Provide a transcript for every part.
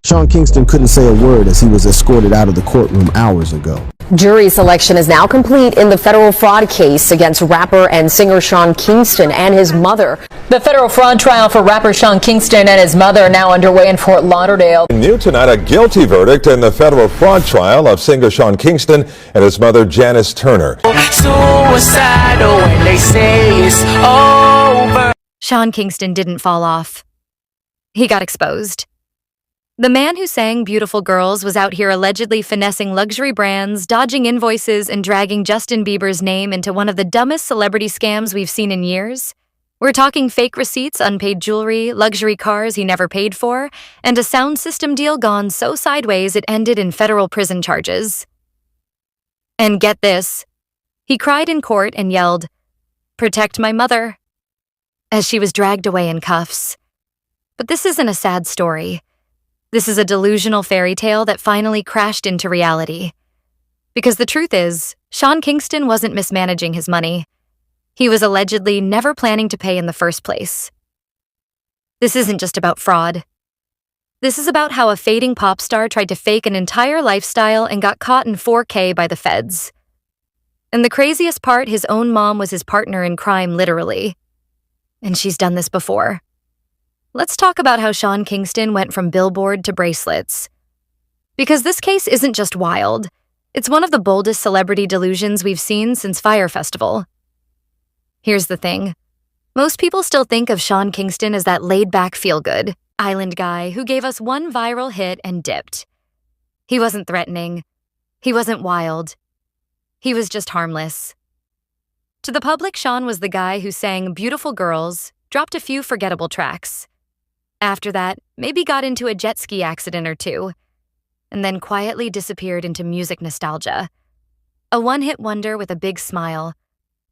Sean Kingston couldn't say a word as he was escorted out of the courtroom hours ago. Jury selection is now complete in the federal fraud case against rapper and singer Sean Kingston and his mother. The federal fraud trial for rapper Sean Kingston and his mother now underway in Fort Lauderdale. New tonight, a guilty verdict in the federal fraud trial of singer Sean Kingston and his mother Janice Turner. Suicidal when they say it's over. Sean Kingston didn't fall off. He got exposed. The man who sang Beautiful Girls was out here allegedly finessing luxury brands, dodging invoices, and dragging Justin Bieber's name into one of the dumbest celebrity scams we've seen in years. We're talking fake receipts, unpaid jewelry, luxury cars he never paid for, and a sound system deal gone so sideways it ended in federal prison charges. And get this, he cried in court and yelled, "Protect my mother," as she was dragged away in cuffs. But this isn't a sad story. This is a delusional fairy tale that finally crashed into reality. Because the truth is, Sean Kingston wasn't mismanaging his money. He was allegedly never planning to pay in the first place. This isn't just about fraud. This is about how a fading pop star tried to fake an entire lifestyle and got caught in 4K by the feds. And the craziest part, his own mom was his partner in crime, literally. And she's done this before. Let's talk about how Sean Kingston went from billboard to bracelets. Because this case isn't just wild. It's one of the boldest celebrity delusions we've seen since Fyre Festival. Here's the thing. Most people still think of Sean Kingston as that laid-back feel-good island guy who gave us one viral hit and dipped. He wasn't threatening. He wasn't wild. He was just harmless. To the public, Sean was the guy who sang Beautiful Girls, dropped a few forgettable tracks. After that, maybe got into a jet ski accident or two, and then quietly disappeared into music nostalgia. A one-hit wonder with a big smile,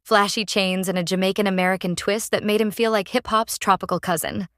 flashy chains, and a Jamaican-American twist that made him feel like hip-hop's tropical cousin.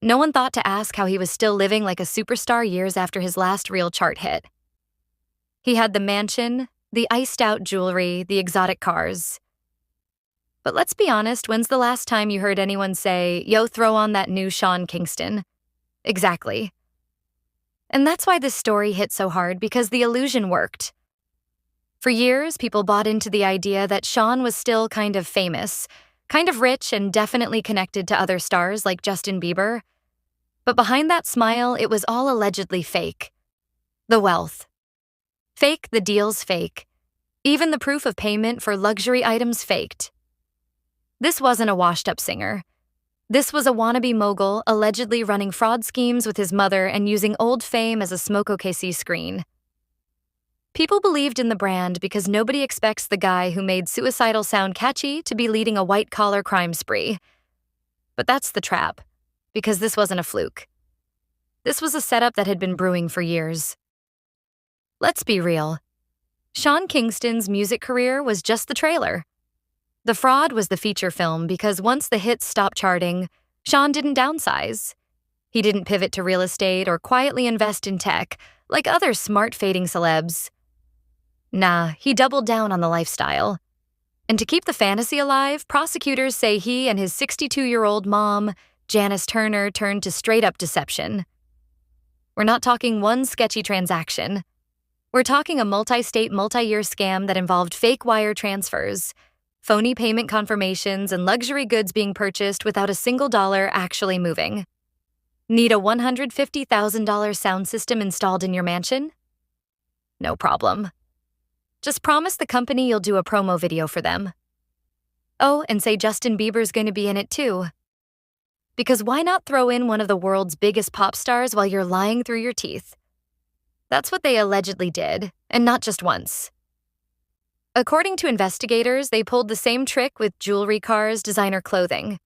No one thought to ask how he was still living like a superstar years after his last real chart hit. He had the mansion, the iced-out jewelry, the exotic cars. But let's be honest, when's the last time you heard anyone say, "Yo, throw on that new Sean Kingston"? Exactly. And that's why this story hit so hard, because the illusion worked. For years, people bought into the idea that Sean was still kind of famous, kind of rich, and definitely connected to other stars like Justin Bieber. But behind that smile, it was all allegedly fake. The wealth. Fake, the deals fake. Even the proof of payment for luxury items faked. This wasn't a washed-up singer. This was a wannabe mogul allegedly running fraud schemes with his mother and using old fame as a smoke OKC screen. People believed in the brand because nobody expects the guy who made suicidal sound catchy to be leading a white-collar crime spree. But that's the trap, because this wasn't a fluke. This was a setup that had been brewing for years. Let's be real. Sean Kingston's music career was just the trailer. The fraud was the feature film because once the hits stopped charting, Sean didn't downsize. He didn't pivot to real estate or quietly invest in tech like other smart fading celebs. Nah, he doubled down on the lifestyle. And to keep the fantasy alive, prosecutors say he and his 62-year-old mom, Janice Turner, turned to straight-up deception. We're not talking one sketchy transaction. We're talking a multi-state, multi-year scam that involved fake wire transfers, phony payment confirmations, and luxury goods being purchased without a single dollar actually moving. Need a $150,000 sound system installed in your mansion? No problem. Just promise the company you'll do a promo video for them. Oh, and say Justin Bieber's going to be in it too. Because why not throw in one of the world's biggest pop stars while you're lying through your teeth? That's what they allegedly did, and not just once. According to investigators, they pulled the same trick with jewelry, cars, designer clothing.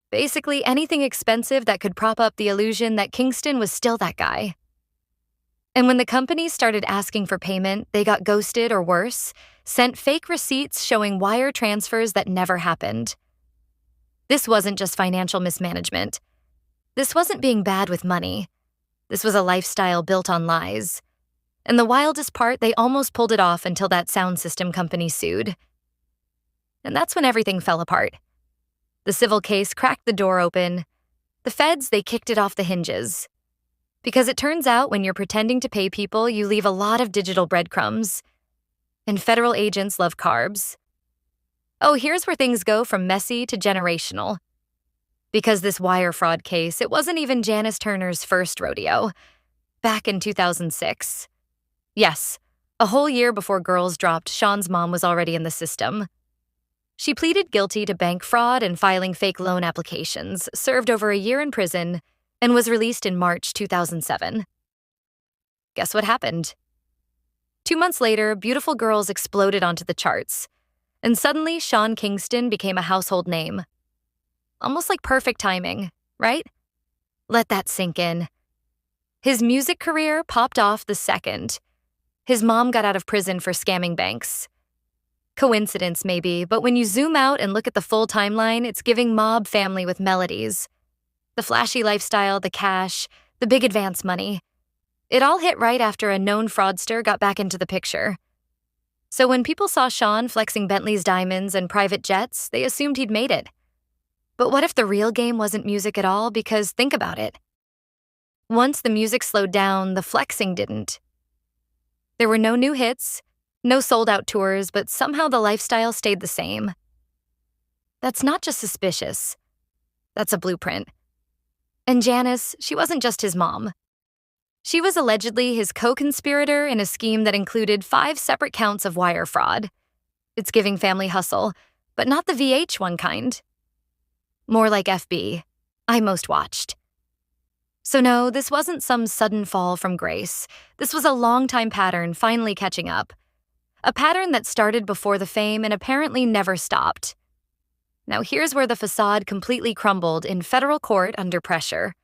Basically, anything expensive that could prop up the illusion that Kingston was still that guy. And when the companies started asking for payment, they got ghosted or worse, sent fake receipts showing wire transfers that never happened. This wasn't just financial mismanagement. This wasn't being bad with money. This was a lifestyle built on lies. And the wildest part, they almost pulled it off until that sound system company sued. And that's when everything fell apart. The civil case cracked the door open. The feds, they kicked it off the hinges. Because it turns out when you're pretending to pay people, you leave a lot of digital breadcrumbs. And federal agents love carbs. Oh, here's where things go from messy to generational. Because this wire fraud case, it wasn't even Janice Turner's first rodeo. Back in 2006. Yes, a whole year before Girls dropped, Sean's mom was already in the system. She pleaded guilty to bank fraud and filing fake loan applications, served over a year in prison, and was released in March 2007. Guess what happened? 2 months later, Beautiful Girls exploded onto the charts, and suddenly Sean Kingston became a household name. Almost like perfect timing, right? Let that sink in. His music career popped off the second his mom got out of prison for scamming banks. Coincidence, maybe, but when you zoom out and look at the full timeline, it's giving mob family with melodies. The flashy lifestyle, the cash, the big advance money. It all hit right after a known fraudster got back into the picture. So when people saw Sean flexing Bentley's diamonds and private jets, they assumed he'd made it. But what if the real game wasn't music at all? Because think about it. Once the music slowed down, the flexing didn't. There were no new hits, no sold-out tours, but somehow the lifestyle stayed the same. That's not just suspicious. That's a blueprint. And Janice, she wasn't just his mom. She was allegedly his co-conspirator in a scheme that included 5 separate counts of wire fraud. It's giving family hustle, but not the VH1 kind. More like FB. I most watched. So no, this wasn't some sudden fall from grace. This was a long-time pattern finally catching up. A pattern that started before the fame and apparently never stopped. Now here's where the facade completely crumbled in federal court under pressure.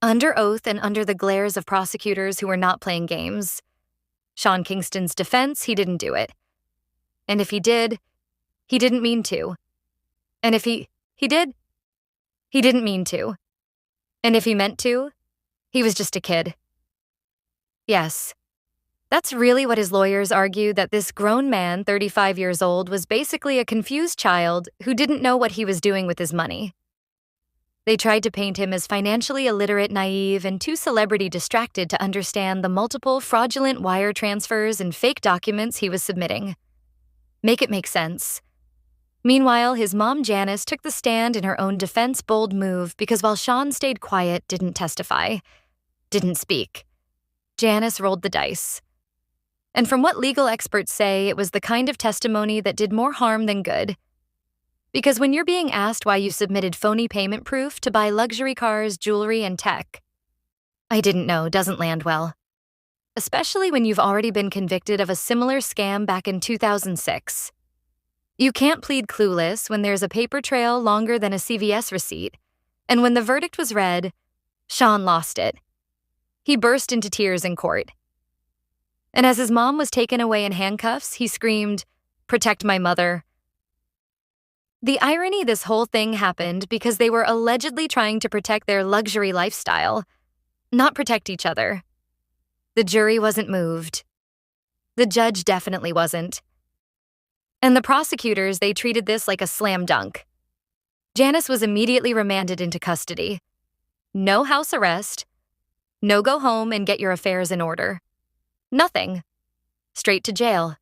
Under oath and under the glares of prosecutors who were not playing games. Sean Kingston's defense, he didn't do it. And if he did, he didn't mean to. And if he did, he didn't mean to. And if he meant to, he was just a kid. Yes, that's really what his lawyers argue, that this grown man, 35 years old, was basically a confused child who didn't know what he was doing with his money. They tried to paint him as financially illiterate, naive, and too celebrity distracted to understand the multiple fraudulent wire transfers and fake documents he was submitting. Make it make sense. Meanwhile, his mom Janice took the stand in her own defense bold move because while Sean stayed quiet, didn't testify, didn't speak, Janice rolled the dice. And from what legal experts say, it was the kind of testimony that did more harm than good. Because when you're being asked why you submitted phony payment proof to buy luxury cars, jewelry, and tech, I didn't know doesn't land well. Especially when you've already been convicted of a similar scam back in 2006. You can't plead clueless when there's a paper trail longer than a CVS receipt, and when the verdict was read, Sean lost it. He burst into tears in court. And as his mom was taken away in handcuffs, he screamed, "Protect my mother." The irony this whole thing happened because they were allegedly trying to protect their luxury lifestyle, not protect each other. The jury wasn't moved. The judge definitely wasn't. And the prosecutors, they treated this like a slam dunk. Janice was immediately remanded into custody. No house arrest. No go home and get your affairs in order. Nothing. Straight to jail.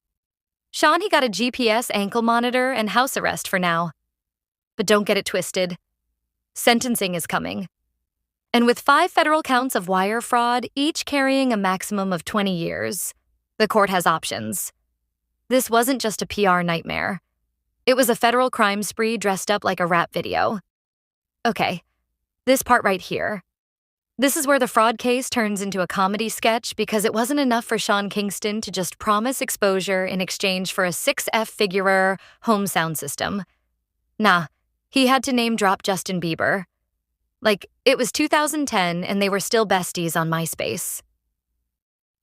Sean, he got a GPS ankle monitor and house arrest for now. But don't get it twisted. Sentencing is coming. And with 5 federal counts of wire fraud, each carrying a maximum of 20 years, the court has options. This wasn't just a PR nightmare. It was a federal crime spree dressed up like a rap video. Okay, this part right here. This is where the fraud case turns into a comedy sketch because it wasn't enough for Sean Kingston to just promise exposure in exchange for a 6F-figurer home sound system. Nah, he had to name drop Justin Bieber. Like, it was 2010 and they were still besties on MySpace.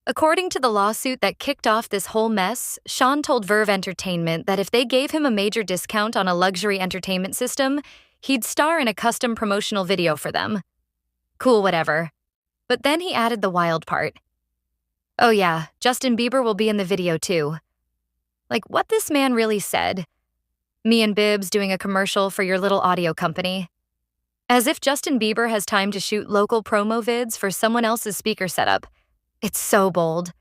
According to the lawsuit that kicked off this whole mess, Sean told Verve Entertainment that if they gave him a major discount on a luxury entertainment system, he'd star in a custom promotional video for them. Cool, whatever. But then he added the wild part. Oh yeah, Justin Bieber will be in the video too. Like what this man really said. Me and Bibbs doing a commercial for your little audio company. As if Justin Bieber has time to shoot local promo vids for someone else's speaker setup. It's so bold.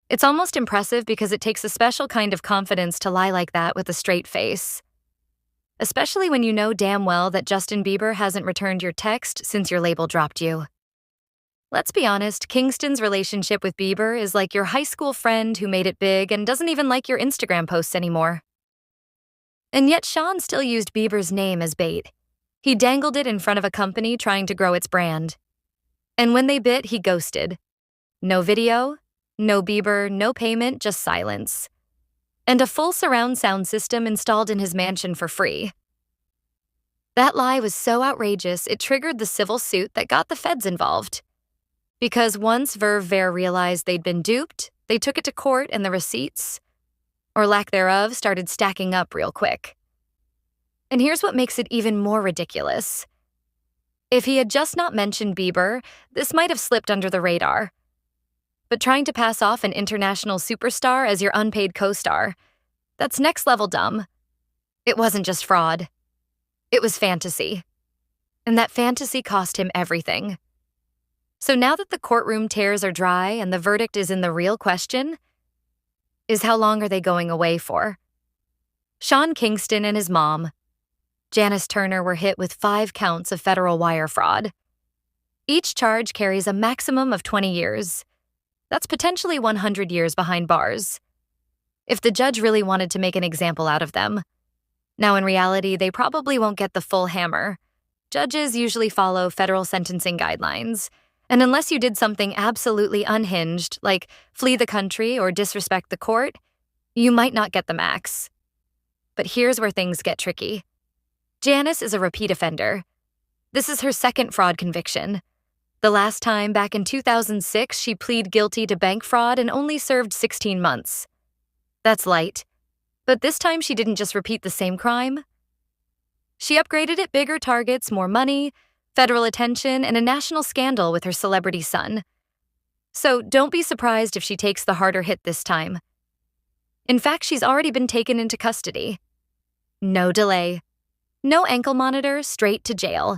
It's almost impressive because it takes a special kind of confidence to lie like that with a straight face. Especially when you know damn well that Justin Bieber hasn't returned your text since your label dropped you. Let's be honest, Kingston's relationship with Bieber is like your high school friend who made it big and doesn't even like your Instagram posts anymore. And yet Sean still used Bieber's name as bait. He dangled it in front of a company trying to grow its brand. And when they bit, he ghosted. No video, no Bieber, no payment, just silence. And a full surround sound system installed in his mansion for free. That lie was so outrageous, it triggered the civil suit that got the feds involved. Because once Verve Ver realized they'd been duped, they took it to court and the receipts, or lack thereof, started stacking up real quick. And here's what makes it even more ridiculous. If he had just not mentioned Bieber, this might have slipped under the radar. But trying to pass off an international superstar as your unpaid co-star, that's next level dumb. It wasn't just fraud. It was fantasy. And that fantasy cost him everything. So now that the courtroom tears are dry and the verdict is in, the real question is, how long are they going away for? Sean Kingston and his mom, Janice Turner, were hit with 5 counts of federal wire fraud. Each charge carries a maximum of 20 years. That's potentially 100 years behind bars, if the judge really wanted to make an example out of them. Now, in reality, they probably won't get the full hammer. Judges usually follow federal sentencing guidelines, and unless you did something absolutely unhinged, like flee the country or disrespect the court, you might not get the max. But here's where things get tricky. Janice is a repeat offender. This is her second fraud conviction. The last time, back in 2006, she pleaded guilty to bank fraud and only served 16 months. That's light. But this time she didn't just repeat the same crime. She upgraded it: bigger targets, more money, federal attention, and a national scandal with her celebrity son. So don't be surprised if she takes the harder hit this time. In fact, she's already been taken into custody. No delay. No ankle monitor, straight to jail.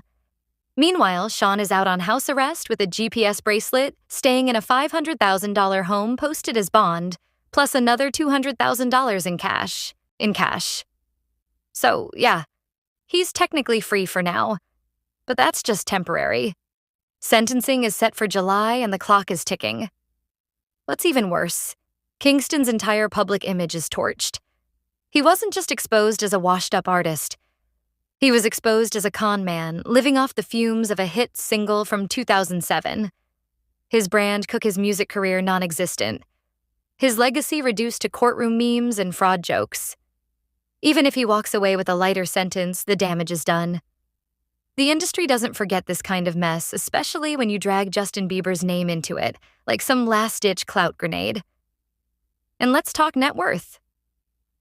Meanwhile, Sean is out on house arrest with a GPS bracelet, staying in a $500,000 home posted as bond, plus another $200,000 in cash. So, yeah, he's technically free for now, but that's just temporary. Sentencing is set for July and the clock is ticking. What's even worse, Kingston's entire public image is torched. He wasn't just exposed as a washed-up artist. He was exposed as a con man, living off the fumes of a hit single from 2007. His brand cook his music career non-existent. His legacy reduced to courtroom memes and fraud jokes. Even if he walks away with a lighter sentence, the damage is done. The industry doesn't forget this kind of mess, especially when you drag Justin Bieber's name into it, like some last-ditch clout grenade. And let's talk net worth.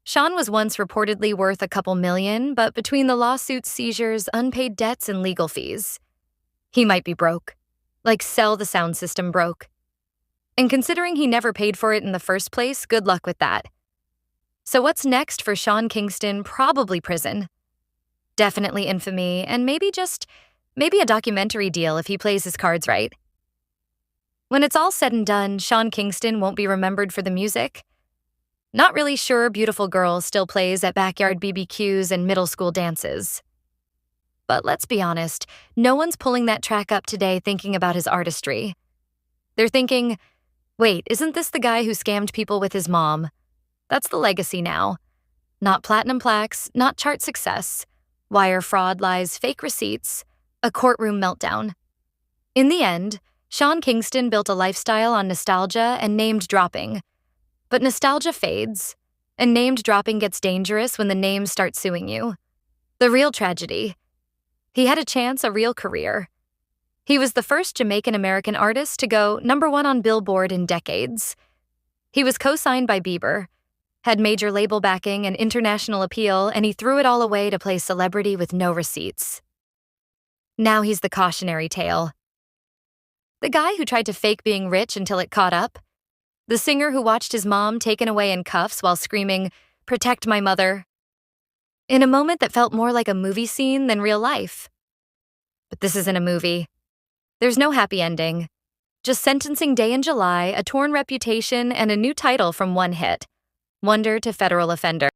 Sean was once reportedly worth a couple million, but between the lawsuits, seizures, unpaid debts, and legal fees, he might be broke. Like Sell the Sound System broke. And considering he never paid for it in the first place, good luck with that. So what's next for Sean Kingston? Probably prison. Definitely infamy, and maybe a documentary deal if he plays his cards right. When it's all said and done, Sean Kingston won't be remembered for the music. Not really sure Beautiful Girl still plays at backyard BBQs and middle school dances. But let's be honest, no one's pulling that track up today thinking about his artistry. They're thinking, wait, isn't this the guy who scammed people with his mom? That's the legacy now. Not platinum plaques, not chart success. Wire fraud, lies, fake receipts, a courtroom meltdown. In the end, Sean Kingston built a lifestyle on nostalgia and named dropping. But nostalgia fades, and named dropping gets dangerous when the names start suing you. The real tragedy. He had a chance, a real career. He was the first Jamaican-American artist to go #1 on Billboard in decades. He was co-signed by Bieber, had major label backing and international appeal, and he threw it all away to play celebrity with no receipts. Now he's the cautionary tale. The guy who tried to fake being rich until it caught up. The singer who watched his mom taken away in cuffs while screaming, "Protect my mother," in a moment that felt more like a movie scene than real life. But this isn't a movie. There's no happy ending. Just sentencing day in July, a torn reputation, and a new title from one hit. Wonder to federal offender.